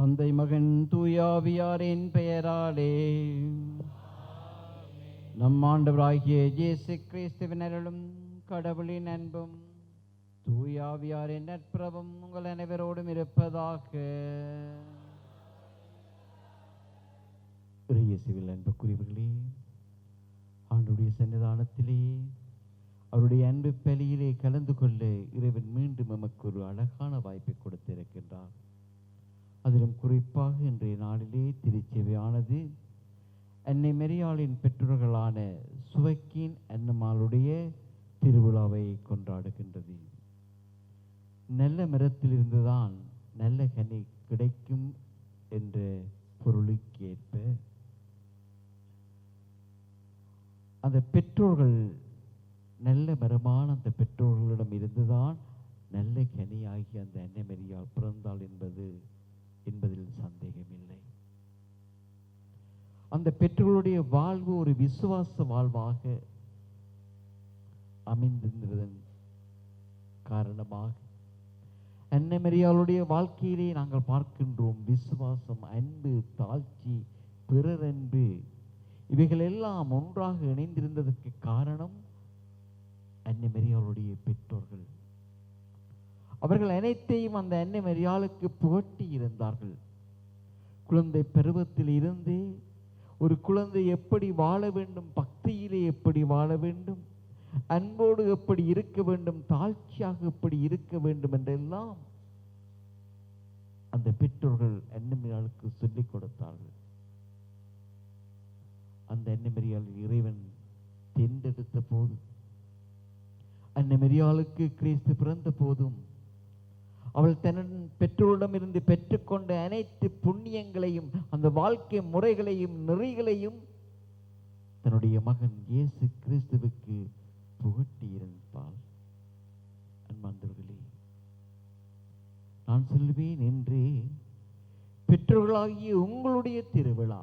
தந்தை மகன் தூயாவியாரின் பெயராலே நம் ஆண்டவராகிய இயேசு கிறிஸ்துவின் அருளும் கடவுளின் அன்பும் தூயாவியாரின் நட்புறவும் உங்கள் அனைவரோடும் இருப்பதாக. இயேசுவில் அன்புக்குரியவர்களே, ஆண்டுடைய சன்னிதானத்திலே அவருடைய அன்பு பலியிலே கலந்து கொள்ள இறைவன் மீண்டும் நமக்கு ஒரு அழகான வாய்ப்பை கொடுத்திருக்கின்றார். அதிலும் குறிப்பாக இன்றைய நாளிலே திருச்சபையானது அன்னை மரியாளின் பெற்றோர்களான சுவக்கின் அன்னம்மாளுடைய திருவிழாவை கொண்டாடுகின்றது. நல்ல மரத்திலிருந்துதான் நல்ல கனி கிடைக்கும் என்ற பொருளுக்கேற்ப அந்த பெற்றோர்கள் நல்ல மரமான அந்த பெற்றோர்களிடம் இருந்துதான் நல்ல கனியாகி அந்த அன்னை மரியாள் பிறந்தாள் என்பதில் சந்தேகமில்லை. அந்த பெற்றோர்களுடைய வாழ்வு ஒரு விசுவாச வாழ்வாக அமைந்திருந்ததன் காரணமாக அன்னை மரியாளுடைய வாழ்க்கையிலே நாங்கள் பார்க்கின்றோம் விசுவாசம், அன்பு, தாழ்ச்சி, பிறர் அன்பு இவைகள் எல்லாம் ஒன்றாக இணைந்திருந்ததற்கு காரணம் அன்னை மரியாளுடைய பெற்றோர்கள். அவர்கள் அனைத்தையும் அந்த அன்னை மரியாளுக்கு புகட்டி இருந்தார்கள். குழந்தை பருவத்தில் இருந்தே ஒரு குழந்தை எப்படி வாழ வேண்டும், பக்தியிலே எப்படி வாழ வேண்டும், அன்போடு எப்படி இருக்க வேண்டும், தாழ்ச்சியாக எப்படி இருக்க வேண்டும் என்றெல்லாம் அந்த பெற்றோர்கள் அன்னை மரியாளுக்கு சொல்லிக் கொடுத்தார்கள். அந்த அன்னை மரியாள் இறைவன் தேர்ந்தெடுத்த போது, அன்னை மரியாளுக்கு கிறிஸ்து பிறந்த போதும் அவள் தன் பெற்றோரிடம் இருந்து பெற்றுக்கொண்ட அனைத்து புண்ணியங்களையும், அந்த வாழ்க்கை முறைகளையும் நெறிகளையும் தன்னுடைய மகன் இயேசு கிறிஸ்துவுக்கு புகட்டி இருந்தாள். அன்பார்ந்தவர்களே, நான் சொல்வேன் என்று பெற்றோர்களாகிய உங்களுடைய திருவிழா,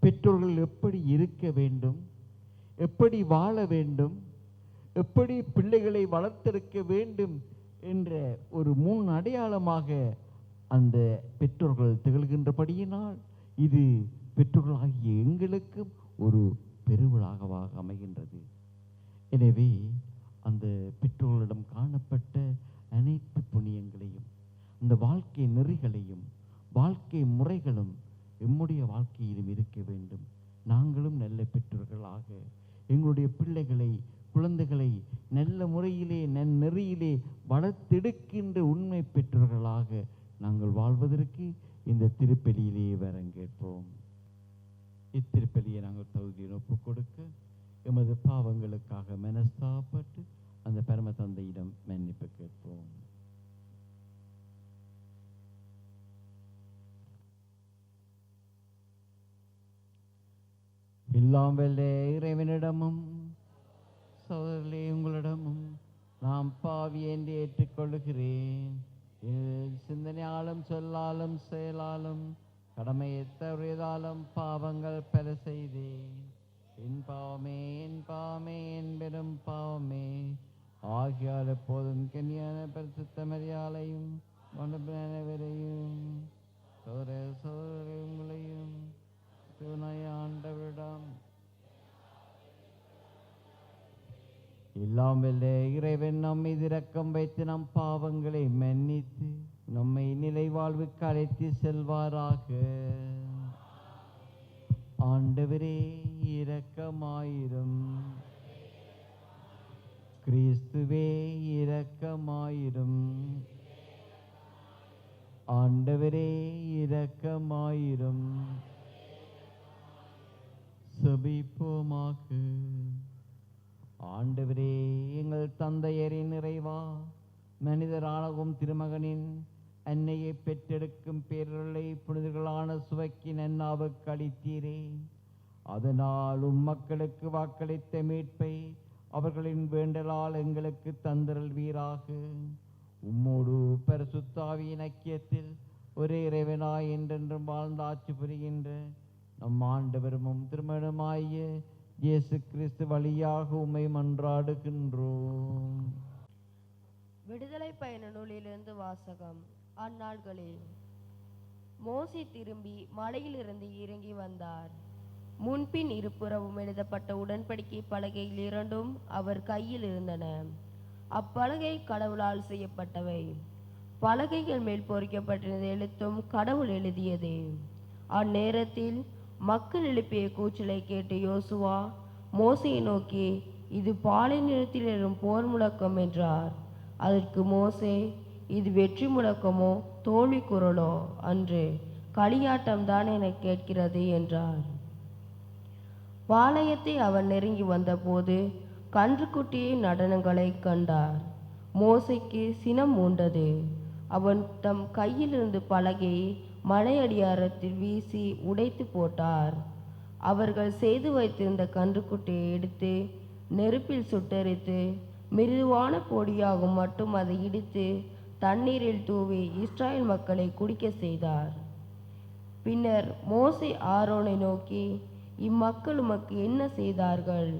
பெற்றோர்கள் எப்படி இருக்க வேண்டும், எப்படி வாழ வேண்டும், எப்படி பிள்ளைகளை வளர்த்தெடுக்க வேண்டும் என்ற ஒரு முன் அடையாளமாக அந்த பெற்றோர்கள் திகழ்கின்றபடியினால் இது பெற்றோர்களாகிய எங்களுக்கும் ஒரு பெருவிழாவாக அமைகின்றது. எனவே அந்த பெற்றோர்களிடம் காணப்பட்ட அனைத்து புண்ணியங்களையும், அந்த வாழ்க்கை நெறிகளையும் வாழ்க்கை முறைகளும் எம்முடைய வாழ்க்கையிலும் இருக்க வேண்டும். நாங்களும் நல்ல பெற்றோர்களாக எங்களுடைய பிள்ளைகளை, குழந்தைகளை நல்ல முறையிலே நன்னெறியிலே வளர்த்தெடுக்கின்ற உண்மை பெற்றோர்களாக நாங்கள் வாழ்வதற்கு இந்த திருப்பலியிலே வரங்கேற்போம். இத்திருப்பலியை நாங்கள் தகுதியை ஒப்புக் கொடுக்க எமது பாவங்களுக்காக மனஸ்தாபப்பட்டு அந்த பரம தந்தையிடம் மன்னிப்பு கேட்போம். எல்லாம் வல்ல இறைவனிடமும் சகோதரர்களே உங்களிடமும் நாம் பாவி என்று ஏற்றுக்கொள்கிறேன். சிந்தனையாலும் சொல்லாலும் செயலாலும் கடமையை தவறியதாலும் பாவங்கள் பல செய்தேன். என் பாவமே என் பாவமே என் பெரும் பாவமே. ஆகியால் எப்போதும் கன்னியான பரிசுத்த மரியாளையும் அனைவரையும் சகோதர உங்களையும் ஆண்டவரிடம் எல்லாம் வல்ல இறைவன் நம்மை இரக்கம் வைத்து நம் பாவங்களை மன்னித்து நம்மை நிலை வாழ்வுக்கு அழைத்து செல்வாராக. ஆண்டவரே இரக்கமாயிரும். கிறிஸ்துவே இரக்கமாயிரும். ஆண்டவரே இரக்கமாயிரும். செபிப்போமாக. ஆண்டவரே எங்கள் தந்தையரின் நிறைவா, மனிதரானவும் திருமகனின் அன்னையை பெற்றெடுக்கும் பேரலை புனிதர்களான சுவக்கின் அன்னாவுக்கு அளித்தீரே. அதனால் மக்களுக்கு வாக்களித்த மீட்பை அவர்களின் வேண்டலால் எங்களுக்கு தந்தருள்வீராக. உம்மோடு பரிசுத்தாவியின் ஐக்கியத்தில் ஒரே இறைவனாய் என்றென்றும் வாழ்ந்து ஆட்சி புரிகின்ற நம் ஆண்டவரும் திருமணமாகிய இயேசு கிறிஸ்து வழியாக உம்மை மன்றாடுகின்றோம். விடுதலை பயண நூலிலிருந்து வாசகம். அந்நாள்களில் மோசே திரும்பி மலையிலிருந்து இறங்கி வந்தார். முன்பின் இருபுறமும் எழுதப்பட்ட உடன்படிக்கை பலகைகள் இரண்டும் அவர் கையில் இருந்தன. அப்பலகை கடவுளால் செய்யப்பட்டவை. பலகைகள் மேல் பொறிக்கப்பட்டிருந்த எழுத்தும் கடவுள் எழுதியதே. அந்நேரத்தில் மக்கள் எழுப்பிய கூச்சலை கேட்டு யோசுவா மோசையை நோக்கி, இது பாலைநிலத்தில் எழும் போர் முழக்கம் என்றார். அதற்கு மோசே, இது வெற்றி முழக்கமோ தோல்வி குரலோ அன்று, களியாட்டம்தான் என கேட்கிறது என்றார். பாளையத்தை அவர் நெருங்கி வந்தபோது கன்றுக்குட்டியின் நடனங்களை கண்டார். மோசைக்கு சினம் மூண்டது. அவன் தம் கையிலிருந்து பலகையை மலையடியாரத்தில் வீசி உடைத்து போட்டார். அவர்கள் செய்து வைத்திருந்த கன்றுக்குட்டியை எடுத்து நெருப்பில் சுட்டெரித்து மிருதுவான பொடியாகும் மட்டும் அதை இடித்து தண்ணீரில் தூவி இஸ்ராயல் மக்களை குடிக்க செய்தார். பின்னர் மோசே ஆரோனை நோக்கி, இம்மக்கள் உமக்கு என்ன செய்தார்கள்?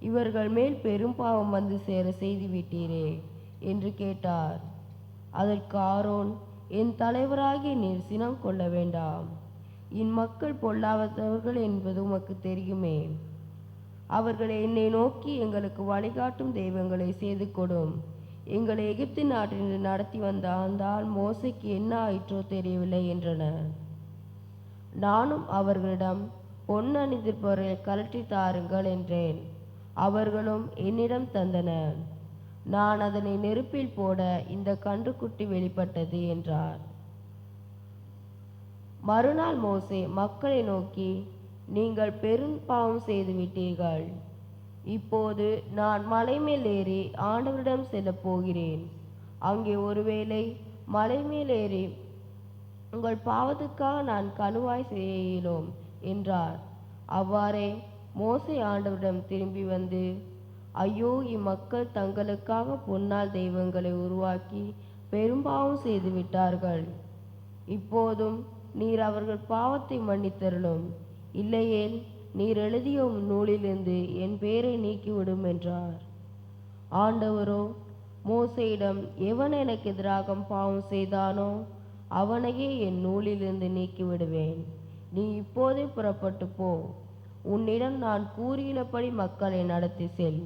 இவர்கள் மேல் பெரும் பாவம் வந்து சேர செய்துவிட்டீரே என்று கேட்டார். அதற்கு ஆரோன், என் தலைவராகிய நீர் சினம் கொள்ள வேண்டாம். இம்மக்கள் பொல்லாதவர்கள் என்பது உமக்கு தெரியுமே. அவர்கள் என்னை நோக்கி, எங்களுக்கு வழிகாட்டும் தெய்வங்களை செய்து கொடும், எங்களை எகிப்து நாட்டில் நடத்தி வந்தால் மோசைக்கு என்ன ஆயிற்றோ தெரியவில்லை என்றனர். நானும் அவர்களிடம், பொன் அணிந்திருப்பவர்களை கழற்றி தாருங்கள் என்றேன். அவர்களும் என்னிடம் தந்தனர். நான் அதனை நெருப்பில் போட இந்த கன்றுக்குட்டி வெளிப்பட்டது என்றார். மறுநாள் மோசே மக்களை நோக்கி, நீங்கள் பெரும் பாவம் செய்துவிட்டீர்கள். இப்போது நான் மலை மேல் ஏறி ஆண்டவரிடம் செல்ல போகிறேன். அங்கே ஒருவேளை மலை மேல் ஏறி உங்கள் பாவத்துக்காக நான் கணுவாய் செய்யலோம் என்றார். அவ்வாறே மோசே ஆண்டவரிடம் திரும்பி வந்து, ஐயோ, இம்மக்கள் தங்களுக்காக பொன்னால் தெய்வங்களை உருவாக்கி பெரும்பாவம் செய்து விட்டார்கள். இப்போதும் நீர் அவர்கள் பாவத்தை மன்னித்தருளும், இல்லையேல் நீர் எழுதிய நூலிலிருந்து என் பெயரை நீக்கிவிடும் என்றார். ஆண்டவரோ மோசேயிடம், எவன் எனக்கு எதிராக பாவம் செய்தானோ அவனையே என் நூலிலிருந்து நீக்கிவிடுவேன். நீ இப்போதே புறப்பட்டு போ. உன்னிடம் நான் கூறியுள்ளபடி மக்களை நடத்தி செல்.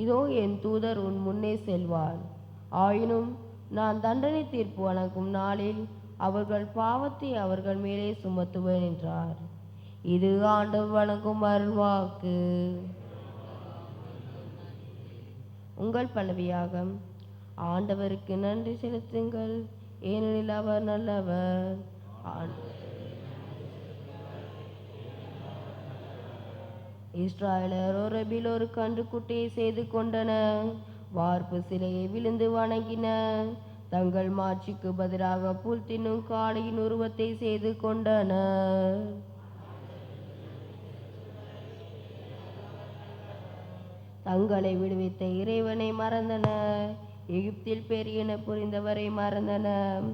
இதோ என் தூதர் உன் முன்னே செல்வார். ஆயினும் நான் தண்டனை தீர்ப்பு வழங்கும் நாளில் அவர்கள் பாவத்தை அவர்கள் மேலே சுமத்துவேன் என்றார். இது ஆண்டவர் வழங்கும் அருள்வாக்கு. உங்கள் பல்லவியாக, ஆண்டவருக்கு நன்றி செலுத்துங்கள், ஏனெனில் அவர் நல்லவர். இஸ்ராயலர் ஒரபில் ஒரு கன்றுக்குட்டியை செய்து கொண்டனர். வார்ப்பு சிலையை விழுந்து வணங்கினர். தங்கள் மாட்சிக்கு பதிலாக புல் தின்னும் காளையின் உருவத்தை செய்து கொண்டனர். தங்களை விடுவித்த இறைவனை மறந்தனர். எகிப்தில் பெரியன புரிந்தவரை மறந்தனர்.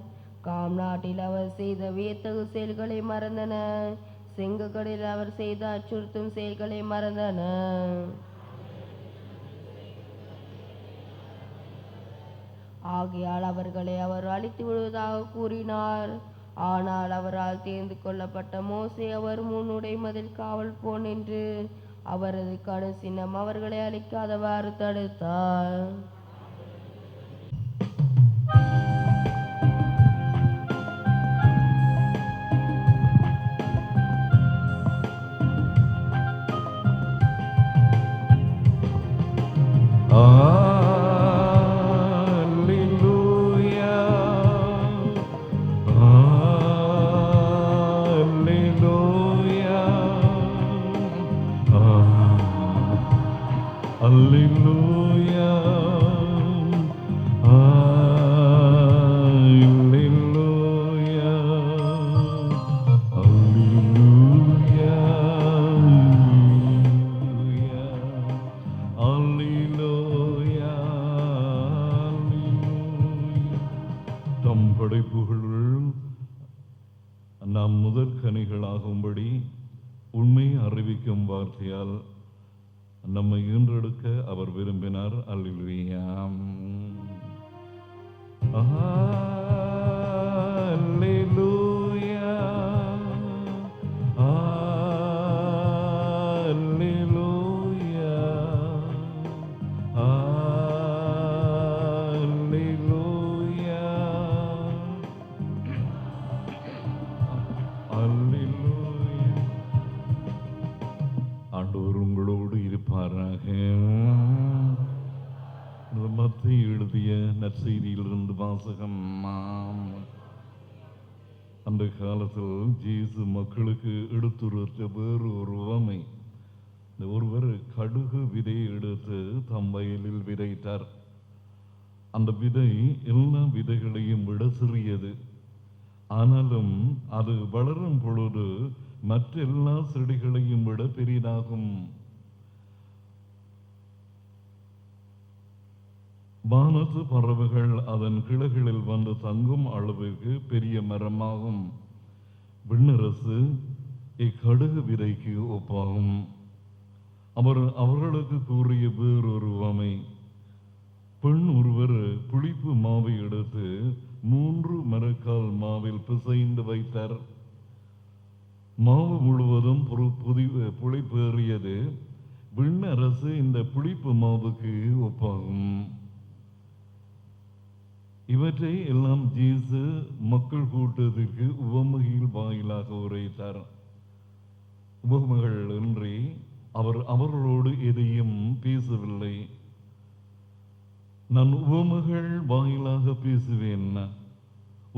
காம் நாட்டில் அவர் செய்த வியத்தகு செயல்களை மறந்தனர். செங்கடலில் அவர் செய்த அச்சுறுத்தும் செயல்களை மறந்தனர். ஆகையால் அவர்களை அவர் அழித்து விடுவதாக கூறினார். ஆனால் அவரால் தேர்ந்து கொள்ளப்பட்ட மோசே அவர் முன்னுடை மதில் காவல் போன் என்று அவரது கடு சின்னம் அவர்களை அழிக்காதவாறு தடுத்தார். நாம் முதற்கனிகளாகும்படி உண்மை அறிவிக்கும் வார்த்தையால் நம்மை ஈன்றெடுக்க அவர் விரும்பினார். அல்லேலூயா. அல்லேலூயா. மத்தை எழுதிய நற்செய்தியிலிருந்து வாசகம். அந்த காலத்தில் இயேசு மக்களுக்கு எடுத்துரைத்த வேறு ஒரு உவமை. ஒருவர் கடுகு விதையை எடுத்து தம் வயலில் விதைத்தார். அந்த விதை எல்லா விதைகளையும் விட சிறியது. ஆனாலும் அது வளரும் பொழுது மற்ற எல்லா செடிகளையும் விட பெரிதாகும். வானத்து பறவைகள் அதன் கிளைகளில் வந்து தங்கும் அளவிற்கு பெரிய மரமாகும். விண்ணரசு இக்கடுகு விதைக்கு ஒப்பாகும். அவர்களுக்கு கூறிய வேறொரு உவமை. பெண் ஒருவர் புளிப்பு மாவை எடுத்து 3 மரக்கால் மாவில் பிசைந்து வைத்தார். மாவு முழுவதும் புளிப்பேறியது. விண்ணரசு இந்த புளிப்பு மாவுக்கு ஒப்பாகும். இவற்றை எல்லாம் இயேசு மக்கள் கூட்டத்திற்கு உவமையில் வாயிலாக உரைத்தார். உவமைகள் இன்றி அவர் அவர்களோடு எதையும் பேசவில்லை. நான் உவமைகள் வாயிலாக பேசுவேன்.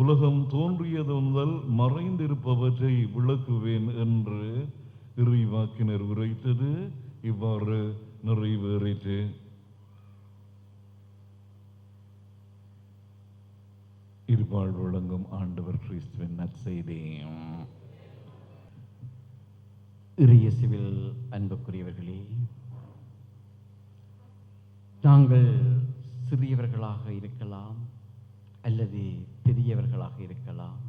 உலகம் தோன்றியது முதல் மறைந்திருப்பவற்றை விளக்குவேன் என்று இறைவாக்கினர் உரைத்தது இவ்வாறு நிறைவேறிற்று. இருபால் வழங்கும் ஆண்டவர் கிறிஸ்துவின் நற்செய்தி. இறையேசுவில் அன்புக்குரியவர்களே, நாங்கள் சிறியவர்களாக இருக்கலாம் அல்லது பெரியவர்களாக இருக்கலாம்,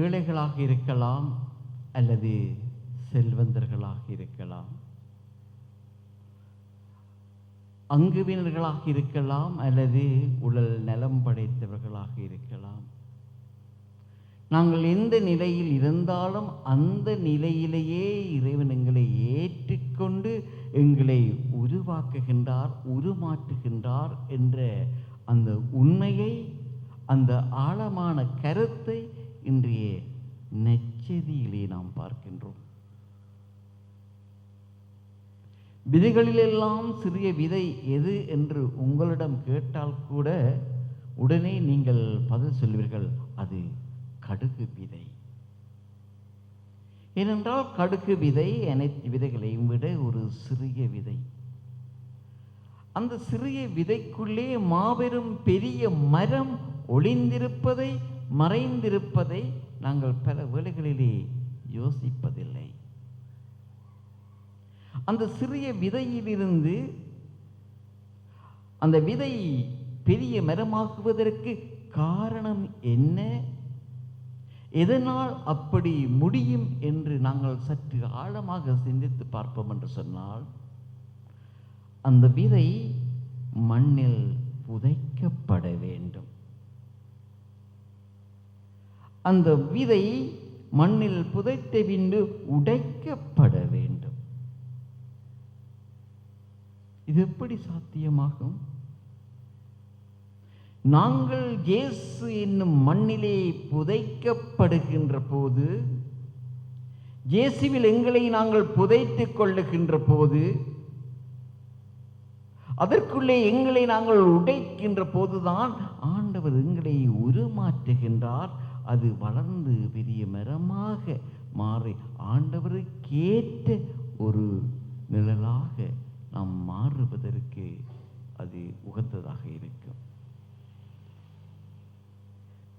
ஏழைகளாக இருக்கலாம் அல்லது செல்வந்தர்களாக இருக்கலாம், அங்குவினர்களாக இருக்கலாம் அல்லது உடல் நலம் படைத்தவர்களாக இருக்கலாம். நாங்கள் எந்த நிலையில் இருந்தாலும் அந்த நிலையிலேயே இறைவன் எங்களை ஏற்றுக்கொண்டு எங்களை உருவாக்குகின்றார், உருமாற்றுகின்றார் என்ற அந்த உண்மையை, அந்த ஆழமான கருத்தை இன்றைய நற்செய்தியிலே நாம் பார்க்கின்றோம். விதைகளிலெல்லாம் சிறிய விதை எது என்று உங்களிடம் கேட்டால் கூட உடனே நீங்கள் பதில் சொல்வீர்கள், அது கடுகு விதை. ஏனென்றால் கடுகு விதை அனைத்து விதைகளையும் விட ஒரு சிறிய விதை. அந்த சிறிய விதைக்குள்ளே மாபெரும் பெரிய மரம் ஒளிந்திருப்பதை, மறைந்திருப்பதை நாங்கள் பல வேளைகளிலே யோசிப்பதில்லை. அந்த சிறிய விதையிலிருந்து அந்த விதை பெரிய மரமாகுவதற்கு காரணம் என்ன, எதனால் அப்படி முடியும் என்று நாங்கள் சற்று ஆழமாக சிந்தித்து பார்ப்போம் என்று சொன்னால், அந்த விதை மண்ணில் புதைக்கப்பட வேண்டும். அந்த விதை மண்ணில் புதைத்த பின்பு உடைக்கப்பட வேண்டும். இது எப்படி சாத்தியமாகும்? நாங்கள் இயேசு என்னும் மண்ணிலே புதைக்கப்படுகின்ற போது, இயேசுவில் எங்களை நாங்கள் புதைத்துக் கொள்ளுகின்ற போது, அதற்குள்ளே எங்களை நாங்கள் உடைக்கின்ற போதுதான் ஆண்டவர் எங்களை உருமாற்றுகின்றார். அது வளர்ந்து பெரிய மரமாக மாறி ஆண்டவருக்கேற்ற ஒரு நிழலாக நாம் மாறுவதற்கு அது உகந்ததாக இருக்கும்.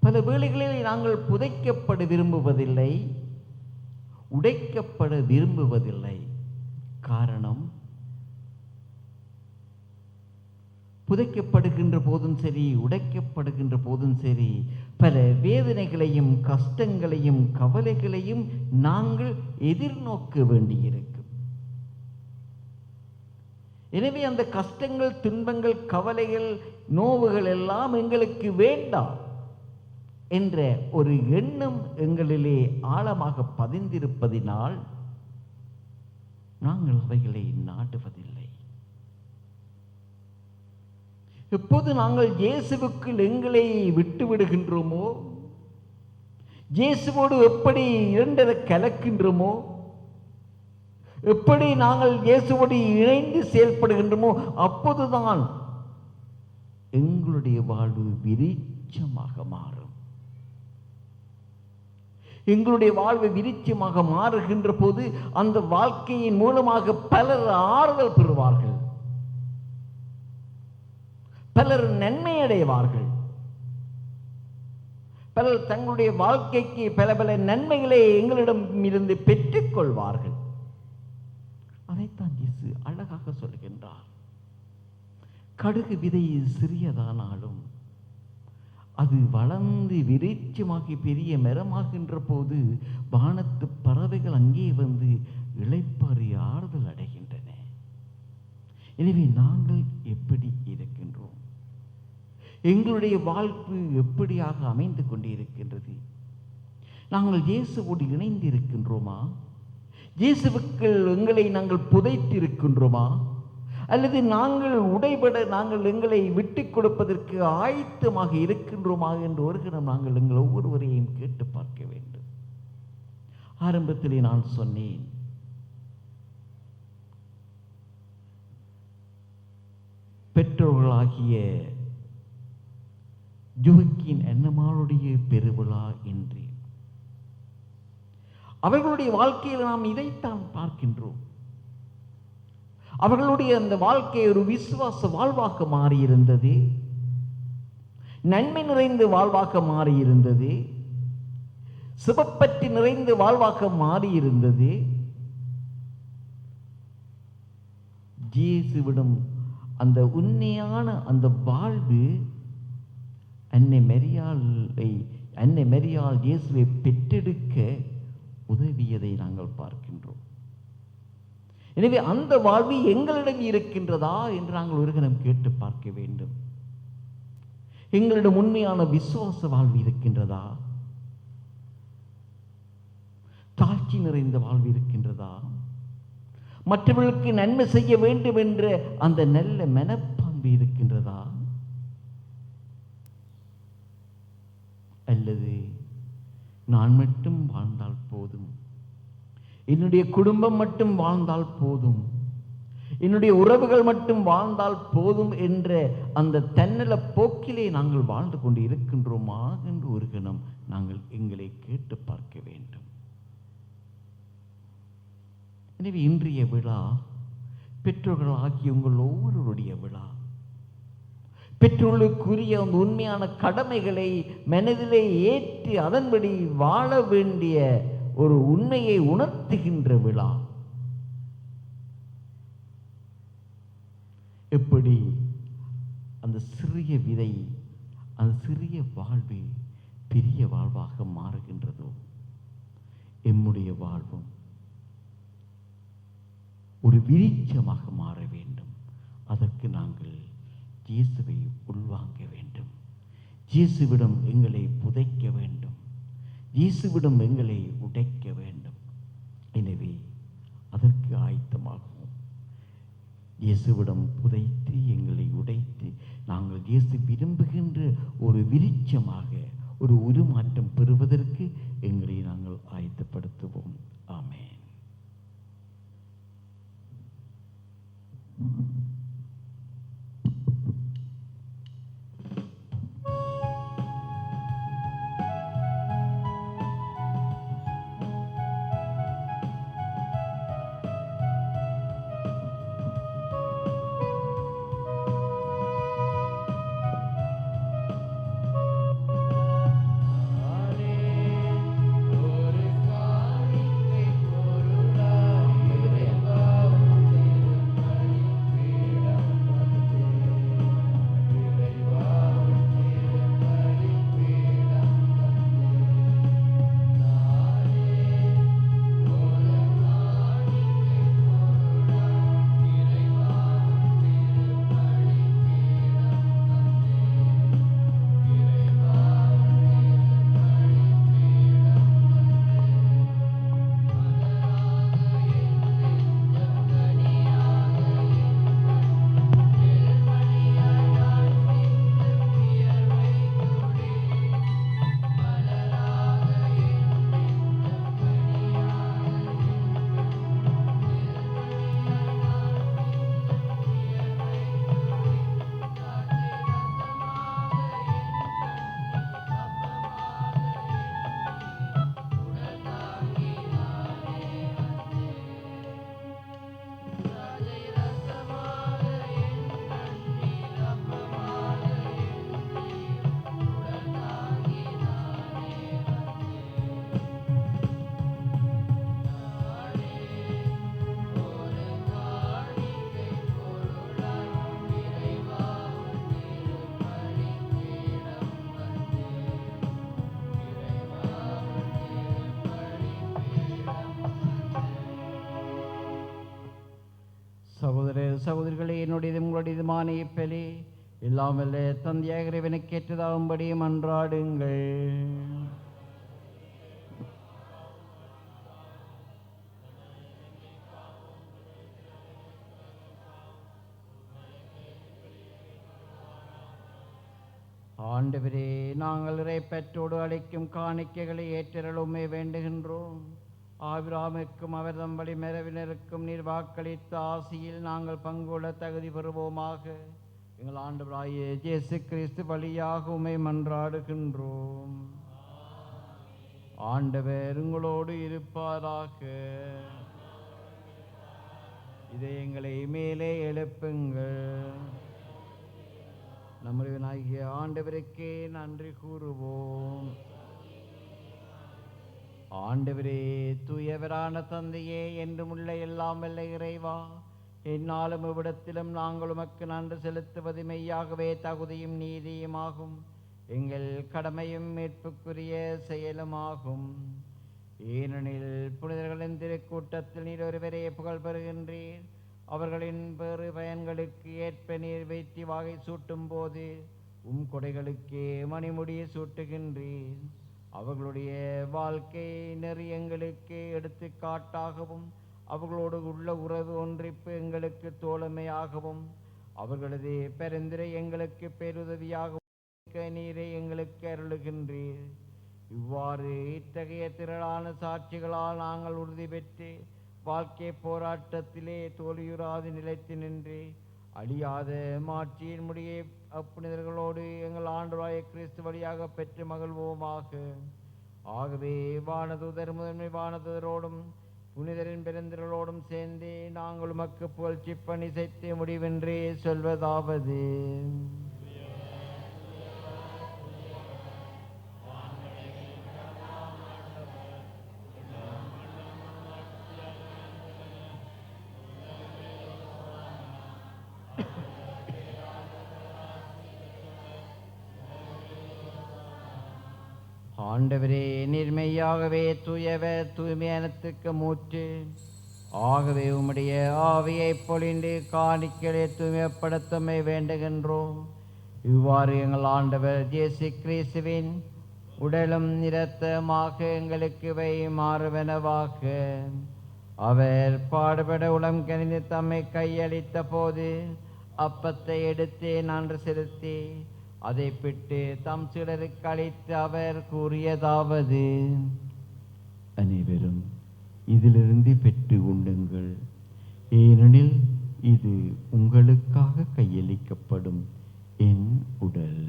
பல வேளைகளில் நாங்கள் புதைக்கப்பட விரும்புவதில்லை, உடைக்கப்பட விரும்புவதில்லை. காரணம், புதைக்கப்படுகின்ற போதும் சரி, உடைக்கப்படுகின்ற போதும் சரி, பல வேதனைகளையும் கஷ்டங்களையும் கவலைகளையும் நாங்கள் எதிர்நோக்க வேண்டியிருக்கும். எனவே அந்த கஷ்டங்கள், துன்பங்கள், கவலைகள், நோவுகள் எல்லாம் எங்களுக்கு வேண்டாம் என்ற ஒரு எண்ணம் எங்களிலே ஆழமாக பதிந்திருப்பதினால் நாங்கள் அவைகளை நாடுவதில்லை. எப்போது நாங்கள் இயேசுவுக்குள் எங்களை விட்டு விடுகின்றோமோ, இயேசுவோடு எப்படி இரண்டரை கலக்கின்றோமோ, எப்படி நாங்கள் இயேசுவோடு இணைந்து செயல்படுகின்றோமோ, அப்போதுதான் எங்களுடைய வாழ்வு விருட்சமாக மாறும். எங்களுடைய வாழ்வு விருட்சமாக மாறுகின்ற போது அந்த வாழ்க்கையின் மூலமாக பலர் ஆறுதல் பெறுவார்கள், பலர் நன்மை அடைவார்கள், பலர் தங்களுடைய வாழ்க்கைக்கு பல பல நன்மைகளை எங்களிடம் இருந்து பெற்றுக் கொள்வார்கள். அதைத்தான் இயேசு அழகாக சொல்கின்றார். கடுகு விதை சிறியதானாலும் அது வளர்ந்து விருட்சமாகி பெரிய மரமாகின்ற போது வானத்து பறவைகள் அங்கே வந்து இளைப்பாறி ஆறுதல் அடைகின்றன. எனவே நாங்கள் எப்படி இருக்கின்றோம்? எங்களுடைய வாழ்வு எப்படியாக அமைந்து கொண்டிருக்கின்றது? நாங்கள் இயேசுவோடு இணைந்து இருக்கின்றோமா? இயேசுவுக்குள் எங்களை நாங்கள் புதைத்து இருக்கின்றோமா? அல்லது நாங்கள் உடைபட நாங்கள் எங்களை விட்டு கொடுப்பதற்கு ஆயத்தமாக இருக்கின்றோமா என்று ஒரு கணம் நாங்கள் எங்கள் ஒவ்வொருவரையும் கேட்டு பார்க்க வேண்டும். ஆரம்பத்திலே நான் சொன்னேன், பெற்றோர்களாகிய ஜோக்கின் அன்னமாளுடைய பெருவிழா என்று அவர்களுடைய வாழ்க்கையில் நாம் இதைத்தான் பார்க்கின்றோம். அவர்களுடைய அந்த வாழ்க்கை ஒரு விசுவாச வாழ்வாக மாறியிருந்தது, நன்மை நிறைந்த வாழ்வாக மாறியிருந்தது, சிவப்பற்றி நிறைந்த வாழ்வாக மாறியிருந்தது. இயேசுவிடம் அந்த உண்மையான அந்த வாழ்வு அன்னை மரியாள் இயேசுவை பெற்றெடுக்க உதவியதை நாங்கள் பார்க்கின்றோம். எனவே அந்த வாழ்வு எங்களிடம் இருக்கின்றதா என்று நாங்கள் ஒரு கணம் கேட்டு பார்க்க வேண்டும். எங்களிடம் உண்மையான விசுவாச வாழ்வு இருக்கின்றதா? தாழ்ச்சி நிறைந்த வாழ்வு இருக்கின்றதா? மற்றவர்களுக்கு நன்மை செய்ய வேண்டும் என்ற அந்த நல்ல மனப்பான்பு இருக்கின்றதா? அல்லது நான் மட்டும் வாழ்ந்தால் போதும், என்னுடைய குடும்பம் மட்டும் வாழ்ந்தால் போதும், என்னுடைய உறவுகள் மட்டும் வாழ்ந்தால் போதும் என்ற அந்த தன்னல போக்கிலே நாங்கள் வாழ்ந்து கொண்டு இருக்கின்றோமா என்று ஒரு கணம் நாங்கள் எங்களை கேட்டு பார்க்க வேண்டும். எனவே இன்றைய விழா பெற்றோர்கள் ஆகிய உங்கள் ஒவ்வொருவருடைய விழா. பெற்றோர்களுக்குரிய அந்த உண்மையான கடமைகளை மனதிலே ஏற்றி அதன்படி வாழ வேண்டிய ஒரு உண்மையை உணர்த்துகின்ற விழா. எப்படி அந்த சிறிய விதை, அந்த சிறிய வாழ்வு பெரிய வாழ்வாக மாறுகின்றதோ, எம்முடைய வாழ்வும் ஒரு விருட்சமாக மாற வேண்டும். அதற்கு நாங்கள் இயேசுவை உள்வாங்க வேண்டும். இயேசுவிடம் எங்களை புதைக்க வேண்டும். இயேசுவிடம் எங்களை உடைக்க வேண்டும். எனவே அதற்கு ஆயத்தமாகவும் இயேசுவிடம் புதைத்து எங்களை உடைத்து நாங்கள் இயேசு விரும்புகின்ற ஒரு விருட்சமாக ஒரு உருமாற்றம் பெறுவதற்கு எங்களை நாங்கள் ஆயத்தப்படுத்துவோம். ஆமென். Alleluia. சகோதர சகோதரிகளே, என்னுடையது உங்களுடையதுமான இப்பலி எல்லாம் வல்ல தந்தையாக இறைவனுக்கு ஏற்றதாகும்படி மன்றாடுங்கள். ஆண்டவரே, நாங்கள் இறை பெற்றோடு அளிக்கும் காணிக்கைகளை ஏற்றருளுமே வேண்டுகின்றோம். ஆபிரகாமுக்கும் அவர் தம் வழிமரபினருக்கும் நீர் வாக்களித்த ஆசியில் நாங்கள் பங்குள்ள தகுதி பெறுவோமாக. எங்கள் ஆண்டவராகிய இயேசு கிறிஸ்து வழியாக உம்மை மன்றாடுகின்றோம். ஆண்டவர் உங்களோடு இருப்பாராக. இதயங்களை மேலே எழுப்புங்கள். நம்முடைய ஆண்டவருக்கே நன்றி கூறுவோம். ஆண்டவரே, தூயவரான தந்தையே, என்றும் உள்ள எல்லாம் வல்ல இறைவா, எந்நாளும் இவ்விடத்திலும் நாங்கள் உமக்கு நன்றி செலுத்துவது மெய்யாகவே தகுதியும் நீதியுமாகும். எங்கள் கடமையும் மீட்புக்குரிய செயலுமாகும். ஏனெனில் புனிதர்களின் திருக்கூட்டத்தில் நீர் ஒருவரே புகழ் பெறுகின்றீர். அவர்களின் பெரு பயன்களுக்கு ஏற்ப நீர் வைத்தி வாகை சூட்டும் போது கொடைகளுக்கே மணிமுடியை சூட்டுகின்றீர். அவர்களுடைய வாழ்க்கை நெறி எங்களுக்கு எடுத்துக்காட்டாகவும், அவர்களோடு உள்ள உறவு ஒன்றிப்பு எங்களுக்கு தோழமையாகவும், அவர்களது பெருந்திரை எங்களுக்கு பேருதவியாகவும் நீரை எங்களுக்கு அருளுகின்றீர். இவ்வாறு இத்தகைய திரளான சாட்சிகளால் நாங்கள் உறுதி பெற்று வாழ்க்கை போராட்டத்திலே தோல்வியுறாது நிலைத்து நின்று அழியாத மாட்சியின் முடியை அப்புனிதர்களோடு எங்கள் ஆண்டவராகிய கிறிஸ்து வழியாக பெற்று மகிழ்வோமாக. ஆகவே வானதூதர் முதன்மை வானதூதரோடும் புனிதரின் பெருந்திரளோடும் சேர்ந்து நாங்கள் உமக்கு புகழ்ச்சி பணி செய்து முடிவென்றே சொல்வதாவது: ஆண்டவரே, நீர்மையாகவே தூயவர், தூய்மையானத்துக்கு மூச்சு. ஆகவே உம்முடைய ஆவியை பொழிந்து காணிக்கையை தூய்மைப்படுத்தமை வேண்டுகின்றோம். இவ்வாறு எங்கள் ஆண்டவர் இயேசு கிறிஸ்துவின் உடலும் இரத்தமாக எங்களுக்கு வை மாறுவனவாக. அவர் பாடுபட உளம் கனிந்து தம்மை கையளித்த போது அப்பத்தை எடுத்து நன்றி செலுத்தி அதை பிட்டு தம் சிலருக்கு அளித்து அவர் கூறியதாவது: அனைவரும் இதிலிருந்து பெற்று உண்ணுங்கள், ஏனெனில் இது உங்களுக்காக கையளிக்கப்படும் என் உடல்.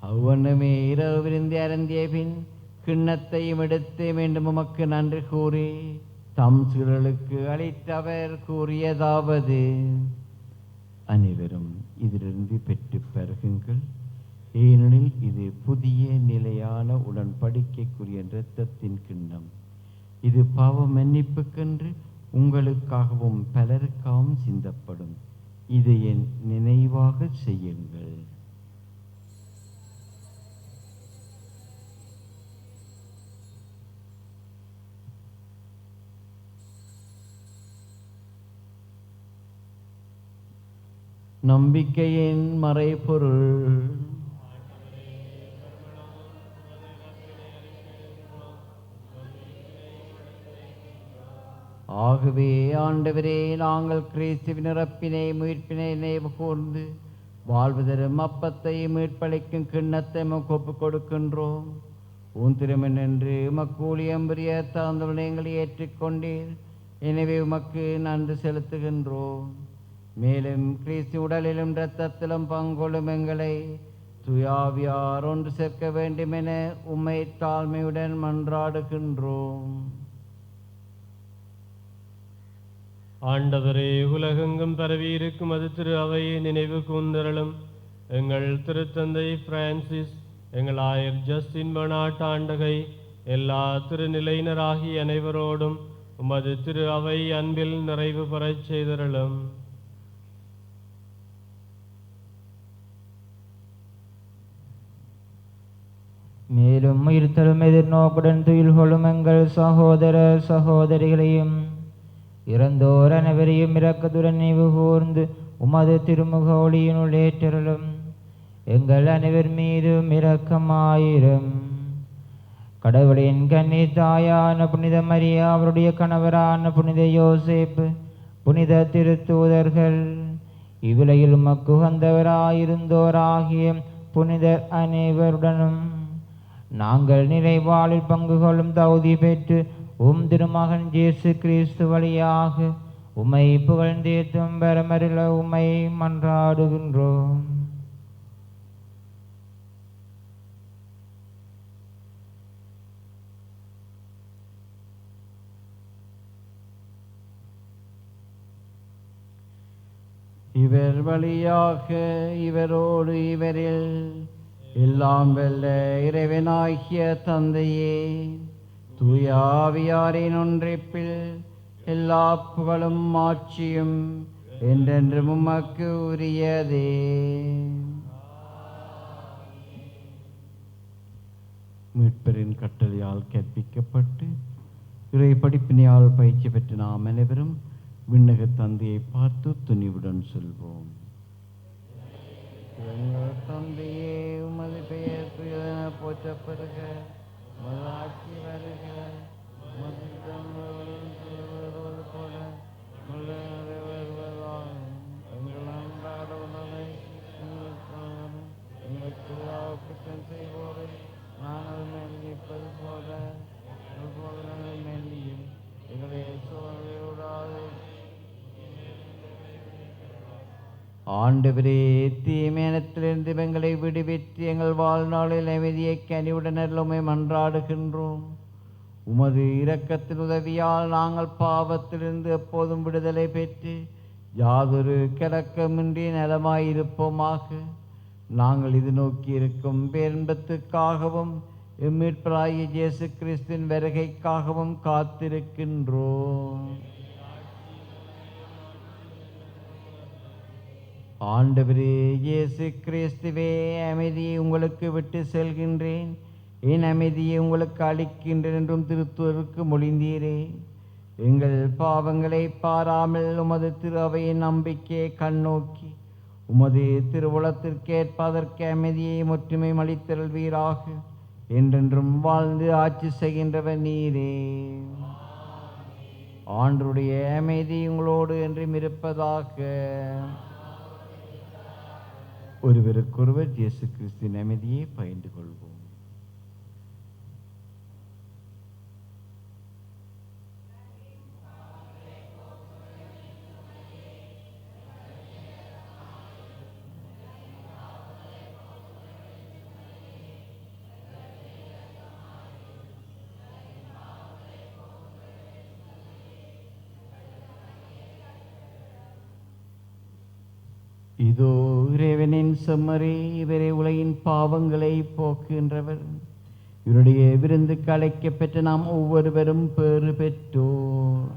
அவ்வண்ணமே இரவு விருந்தி அருந்திய பின் கிண்ணத்தையும் எடுத்து மீண்டும் உமக்கு நன்றி கூறி தம் சீடர்களுக்கு அளித்தவர் கூறியதாவது: அனைவரும் இதிலிருந்து பெற்று பருகுங்கள், ஏனெனில் இது புதிய நிலையான உடன்படிக்கைக்குரிய இரத்தத்தின் கிண்ணம். இது பாவ மன்னிப்புக்கென்று உங்களுக்காகவும் பலருக்காகவும் சிந்தப்படும். இதை என் நினைவாக செய்யுங்கள். நம்பிக்கையின் மறைபொருள். ஆகவே ஆண்டவரே, நாங்கள் கிறிஸ்துவின் இறப்பினை மீட்பினை நினைவு கூர்ந்து வாழ்வு தரும் அப்பத்தை மீட்பளிக்கும் கிண்ணத்தை ஒப்புக் கொடுக்கின்றோம். உன் திருமண் என்று உமக்கு ஊழியம் புரிய தகுந்தவர்களை எங்களை ஏற்றுக்கொண்டீர். எனவே உமக்கு நன்றி செலுத்துகின்றோம். மேலும் கிறிஸ்து உடலிலும் இரத்தத்திலும் பங்கொள்ளும் எங்களை துயாவியார் ஒன்று சேர்க்க வேண்டும் என உம்மை தாழ்மையுடன் மன்றாடுகின்றோம். ஆண்டவரே, உலகெங்கும் பரவியிருக்கும் அது திரு அவையை நினைவு கூர்ந்தருளும். எங்கள் திருத்தந்தை பிரான்சிஸ், எங்கள் ஆயர் ஜஸ்டின் பெர்னார்ட் ஆண்டகை, எல்லா திருநிலையினராகிய அனைவரோடும் உமது திரு அவை அன்பில் நிறைவு பெறச் செய்தருளும். மேலும் உயிர்த்தலும் எதிர்நோக்குடன் துயில் கொள்ளும் எங்கள் சகோதர சகோதரிகளையும் இறந்தோர் அனைவரையும் இரக்கத்துடன் நினைவு கூர்ந்து உமது திருமுக ஒளியினுள் ஏற்றருளும். எங்கள் அனைவர் மீதும் இரக்கமாயிரும். கடவுளின் கன்னி தாயான புனித மரியா, அவருடைய கணவரான புனித யோசேப்பு, புனித திருத்தூதர்கள், இவ்வுலகில் உமக்கு உகந்தவராயிருந்தோராகிய புனிதர் அனைவருடனும் நாங்கள் நிறைவாளில் பங்கு கொள்ளும் தகுதி பெற்று திருமகன் இயேசு கிறிஸ்து வழியாக உம்மை புகழ்ந்தேத்தும் பெறமருள உம்மை மன்றாடுகின்றோம். இவர் வழியாக இவரோடு இவரில் எல்லாம் வல்ல இறைவனாகிய தந்தையே, தூய ஆவியாரின் ஒன்றிப்பில் எல்லா புகழும் ஆட்சியும் என்றென்றும் உமக்கு உரியதே. மீட்பரின் கட்டளையால் கற்பிக்கப்பட்டு இறை படிப்பினையால் பயிற்சி பெற்று நாம் அனைவரும் விண்ணக தந்தையை பார்த்து துணிவுடன் சொல்வோம். எங்கள் தந்தையே, உமது பெயர் தூயதென போற்றப்படுக, உமது ஆட்சி வருக, உமது சித்தம் நிறைவேறுவது போல உலகில் நிறைவேறுவதாகும். எங்கள் அன்றாட உணவை எங்களுக்கு தாரும். எங்களுக்கு குற்றம் செய்வோரை நாங்கள் மன்னிப்பது போல நாங்கள் மன்னியும். எங்களை சோதனை விடாதே. ஆண்டவரே, தீமையினத்திலிருந்து எங்களை விடுவித்து எங்கள் வாழ்நாளில் அமைதியை கனிவுடன் உம்மை மன்றாடுகின்றோம். உமது இரக்கத்தின் உதவியால் நாங்கள் பாவத்திலிருந்து எப்போதும் விடுதலை பெற்று யாதொரு கலக்கமின்றி நலமாயிருப்போமாக. நாங்கள் இது நோக்கி இருக்கும் பேரின்பத்துக்காகவும் மீட்பராகிய இயேசு கிறிஸ்துவின் வருகைக்காகவும் காத்திருக்கின்றோம். ஆண்டவரே இயேசு கிறிஸ்துவே, அமைதியை உங்களுக்கு விட்டு செல்கின்றேன், என் அமைதியை உங்களுக்கு அளிக்கின்றேன் என்றும் திருத்தூதருக்கு மொழிந்தீரே. எங்கள் பாவங்களை பாராமல் உமது திரு அவையின் நம்பிக்கையை கண்ணோக்கி உமது திருவுளத்திற்கேற்ப அதற்கு அமைதியை ஒற்றுமை அளித்தருள்வீராக. என்றென்றும் வாழ்ந்து ஆட்சி செய்கின்றவர் நீரே. ஆண்டவருடைய அமைதி உங்களோடு என்றும் இருப்பதாக. ஒருவருக்கொருவர் இயேசு கிறிஸ்துவின் அமைதியை பகிர்ந்து கொள்வோம். இதோ இறைவனின் செம்மறி, இவரே உலகின் பாவங்களை போக்குகின்றவர். இவருடைய விருந்துக்கு அழைக்கப்பெற்ற நாம் ஒவ்வொருவரும் பேறு பெற்றோர்.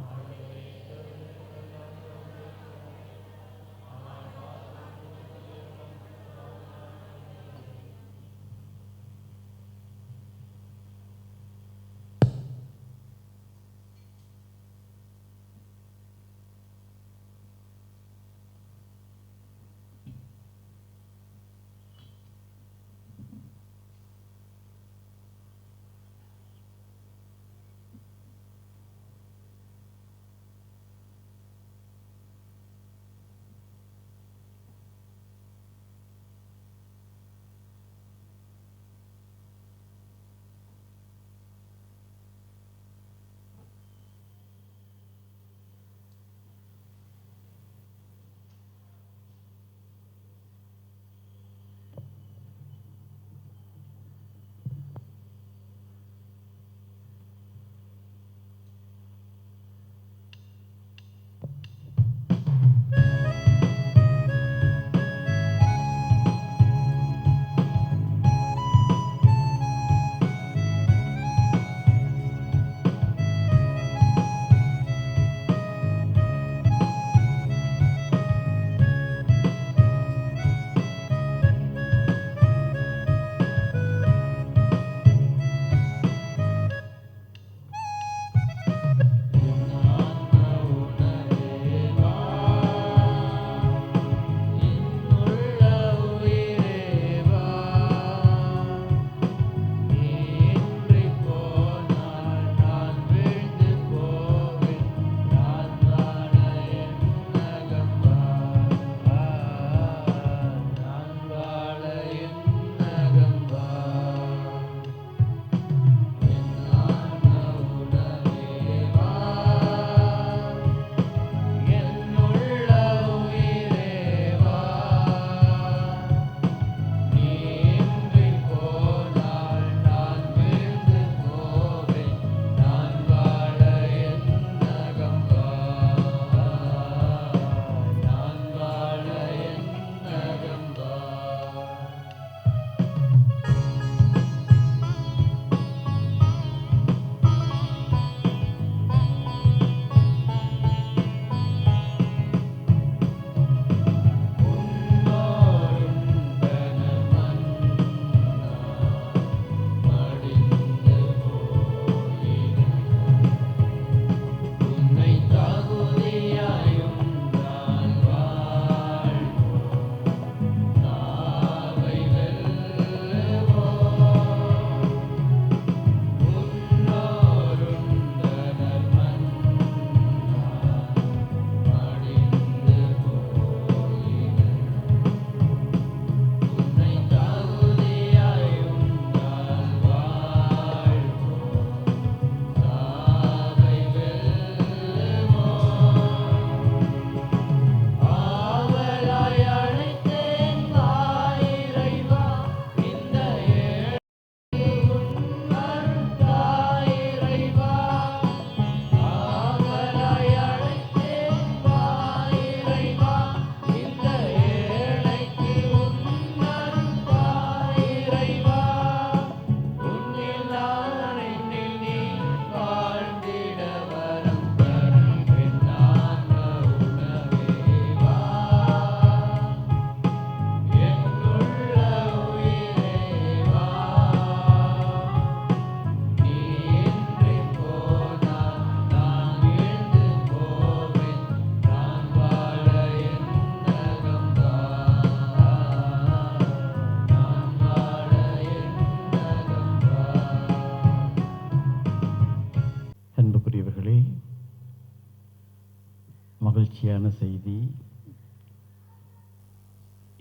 மகிழ்ச்சியான செய்தி.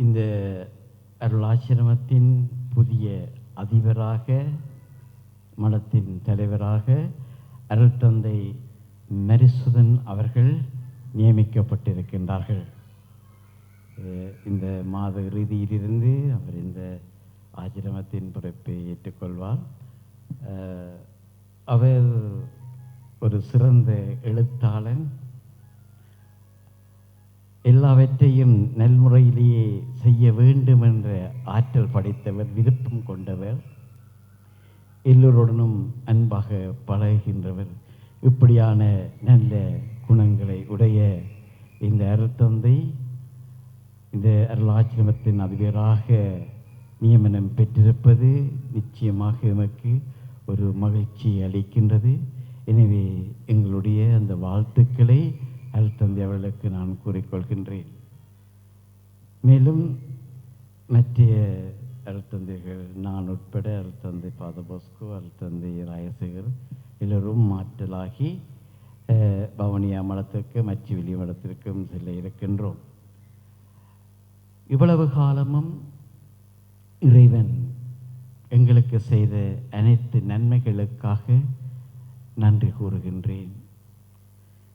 இந்த அருளாசிரமத்தின் புதிய அதிபராக, மடத்தின் தலைவராக அருள்தந்தை மரிசுதன் அவர்கள் நியமிக்கப்பட்டிருக்கின்றார்கள். இந்த மாத இறுதியிலிருந்து அவர் இந்த ஆசிரமத்தின் பொறுப்பை ஏற்றுக்கொள்வார். அவர் ஒரு சிறந்த எழுத்தாளன், எல்லாவற்றையும் நல்முறையிலேயே செய்ய வேண்டும் என்ற ஆற்றல் படைத்தவர், விருப்பம் கொண்டவர், எல்லோருடனும் அன்பாக பழகுகின்றவர். இப்படியான நல்ல குணங்களை உடைய இந்த அருட்தந்தை இந்த அருளாசிரமத்தின் அதிபராக நியமனம் பெற்றிருப்பது நிச்சயமாக எமக்கு ஒரு மகிழ்ச்சி அளிக்கின்றது. எனவே எங்களுடைய அந்த வாழ்த்துக்களை அருட்தந்தை அவர்களுக்கு நான் கூறிக்கொள்கின்றேன். மேலும் மற்ற அருட்தந்தைகள், நான் உட்பட அருட்தந்தை பாத போஸ்கோ, அருட்தந்தை ராயசேகர் எல்லோரும் மாற்றலாகி பவனியா மடத்திற்கும் மச்சிவிலி மடத்திற்கும் செல்ல இருக்கின்றோம். இவ்வளவு காலமும் இறைவன் எங்களுக்கு செய்த அனைத்து நன்மைகளுக்காக நன்றி கூறுகின்றேன்.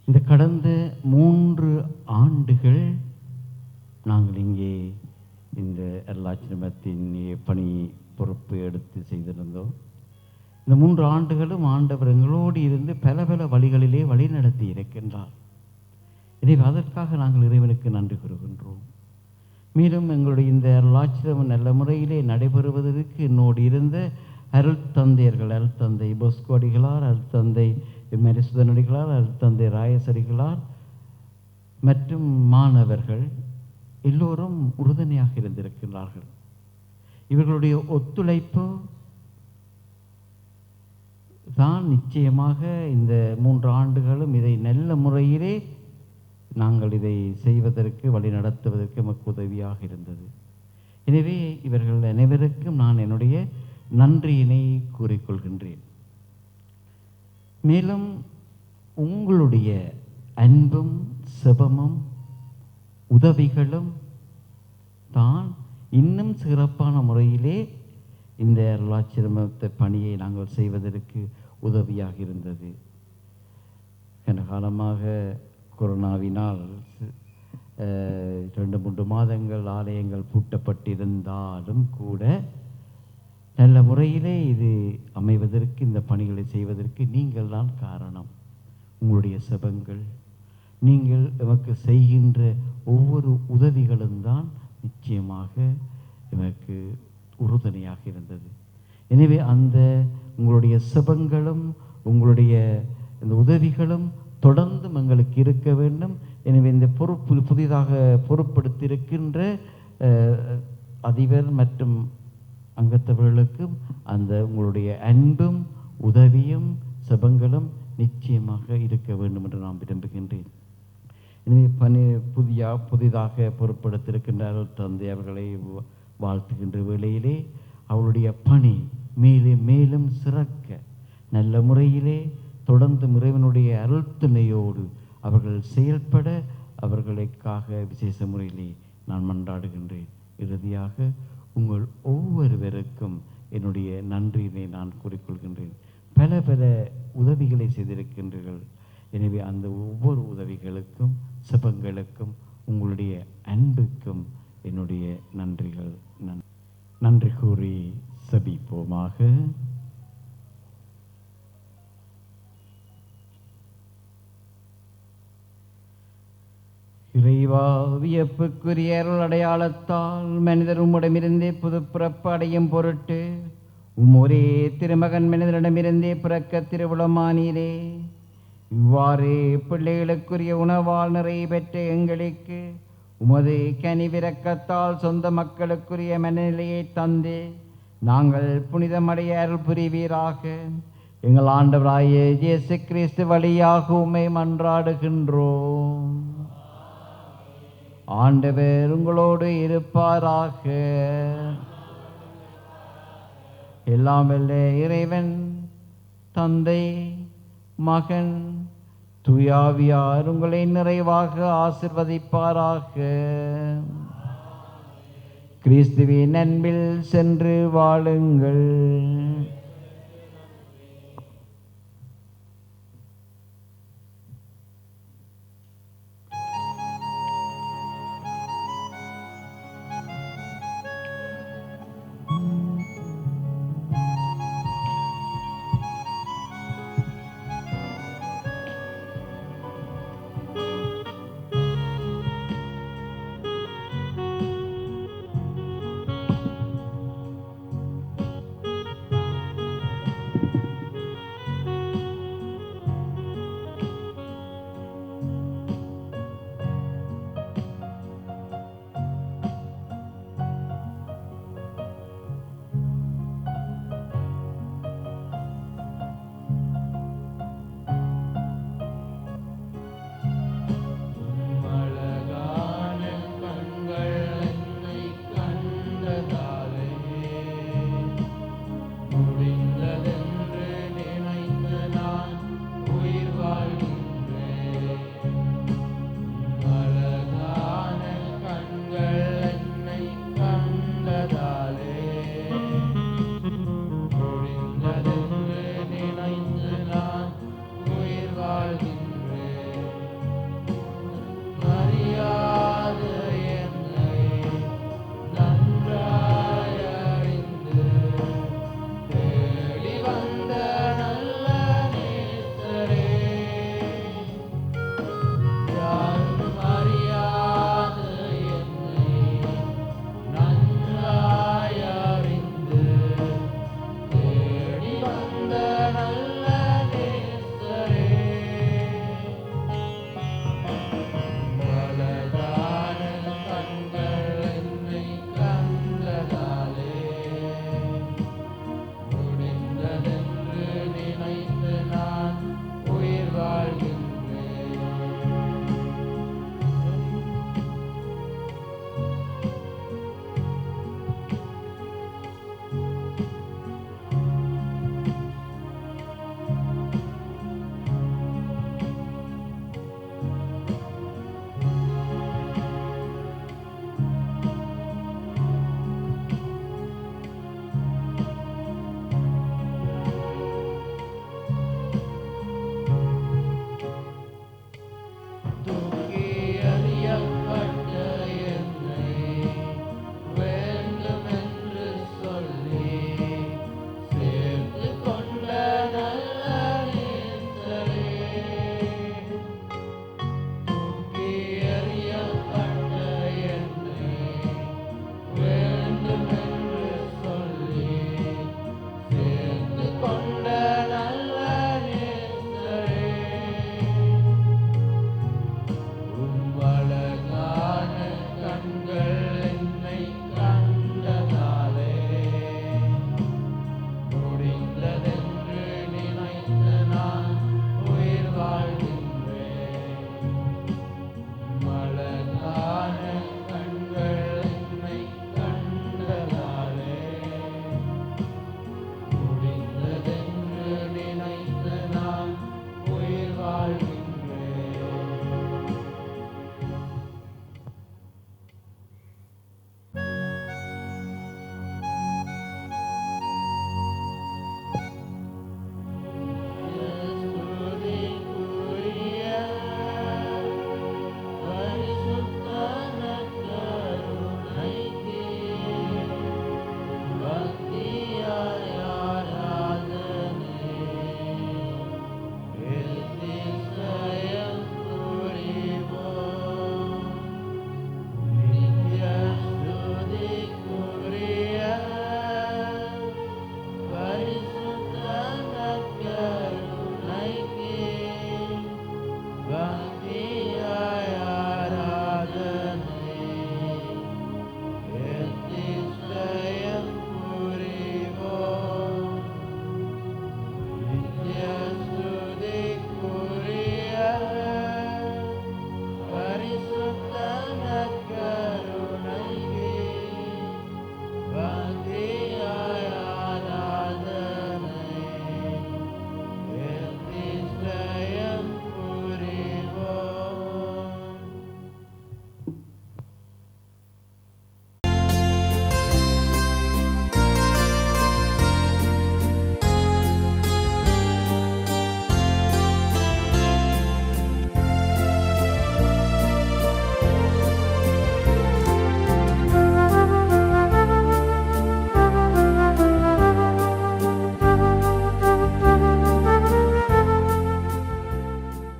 இந்த கடந்த 3 ஆண்டுகள் நாங்கள் இங்கே இந்த அருளாசிரமத்தின் பணி பொறுப்பு எடுத்து செய்திருந்தோம். இந்த 3 ஆண்டுகளும் ஆண்டவர் எங்களோடு இருந்து பல பல வழிகளிலே வழி நடத்தி இருக்கின்றார். எனவே அதற்காக நாங்கள் இறைவனுக்கு நன்றி கூறுகின்றோம். மேலும் எங்களுடைய இந்த அருளாசிரமம் நல்ல முறையிலே நடைபெறுவதற்கு என்னோடு இருந்த அருட்தந்தையர்கள், அருட்தந்தை போஸ்கோ அடிகளார், அருட்தந்தை மரிசுதன் அடிகளார், அருட்தந்தை ராயசடிகளார் மற்றும் மாணவர்கள் எல்லோரும் உறுதுணையாக இருந்திருக்கிறார்கள். இவர்களுடைய ஒத்துழைப்பு தான் நிச்சயமாக இந்த 3 ஆண்டுகளும் இதை நல்ல முறையிலே நாங்கள் இதை செய்வதற்கு, வழி நடத்துவதற்கு நமக்கு உதவியாக இருந்தது. எனவே இவர்கள் அனைவருக்கும் நான் என்னுடைய நன்றியினை கூறிக்கொள்கின்றேன். மேலும் உங்களுடைய அன்பும் செபமும் உதவிகளும் தான் இன்னும் சிறப்பான முறையிலே இந்த அருளாசிரமத்தை பணியை நாங்கள் செய்வதற்கு உதவியாக இருந்தது. கன காலமாக கொரோனாவினால் 2-3 மாதங்கள் ஆலயங்கள் பூட்டப்பட்டிருந்தாலும் கூட நல்ல முறையிலே இது அமைவதற்கு, இந்த பணிகளை செய்வதற்கு நீங்கள் தான் காரணம். உங்களுடைய செபங்கள், நீங்கள் எமக்கு செய்கின்ற ஒவ்வொரு உதவிகளும் தான் நிச்சயமாக எனக்கு உறுதுணையாக இருந்தது. எனவே அந்த உங்களுடைய செபங்களும் உங்களுடைய இந்த உதவிகளும் தொடர்ந்தும் எங்களுக்கு இருக்க வேண்டும். எனவே இந்த புதிதாக பொறுப்படுத்தியிருக்கின்ற அதிபர் மற்றும் அங்கத்தவர்களுக்கும் அந்த உங்களுடைய அன்பும் உதவியும் செபங்களும் நிச்சயமாக இருக்க வேண்டும் என்று நான் விரும்புகின்றேன். எனவே புதிதாக பொறுப்படுத்தியிருக்கின்ற தந்தை அவர்களை வாழ்த்துகின்ற வேளையிலே அவருடைய பணி மேலும் மேலும் சிறக்க நல்ல முறையிலே தொடர்ந்து இறைவனுடைய அருள் துணையோடு அவர்கள் செயல்பட அவர்களுக்காக விசேஷ முறையிலே நான் மன்றாடுகின்றேன். இறுதியாக உங்கள் ஒவ்வொருவருக்கும் என்னுடைய நன்றியினை நான் கூறிக்கொள்கின்றேன். பல பல உதவிகளை செய்திருக்கின்றீர்கள். எனவே அந்த ஒவ்வொரு உதவிகளுக்கும் செபங்களுக்கும் உங்களுடைய அன்புக்கும் என்னுடைய நன்றிகள். நன்றி கூறி செபிப்போமாக. இறைவா, வியப்புக்குரிய அருள் அடையாளத்தால் மனிதர் உம்மிடமிருந்தே புது பிறப்பு அடையும் பொருட்டு ஒரே திருமகன் மனிதனிடமிருந்தே பிறக்க திருவுளமானீரே. இவ்வாறு பிள்ளைகளுக்குரிய உணவால் நிறைய பெற்ற எங்களுக்கு உமது கனிவிரக்கத்தால் சொந்த மக்களுக்குரிய மனநிலையை தந்து நாங்கள் புனிதமடைய அருள் புரிவீராக. எங்கள் ஆண்டவராகிய இயேசு கிறிஸ்து வழியாக உம்மை மன்றாடுகின்றோம். ஆண்டவர் உங்களோடு இருப்பாராக. எல்லாம் வல்ல இறைவன், தந்தை, மகன், தூயாவியார் உங்களை நிறைவாக ஆசிர்வதிப்பாராக. கிறிஸ்துவின் அன்பில் சென்று வாழுங்கள்.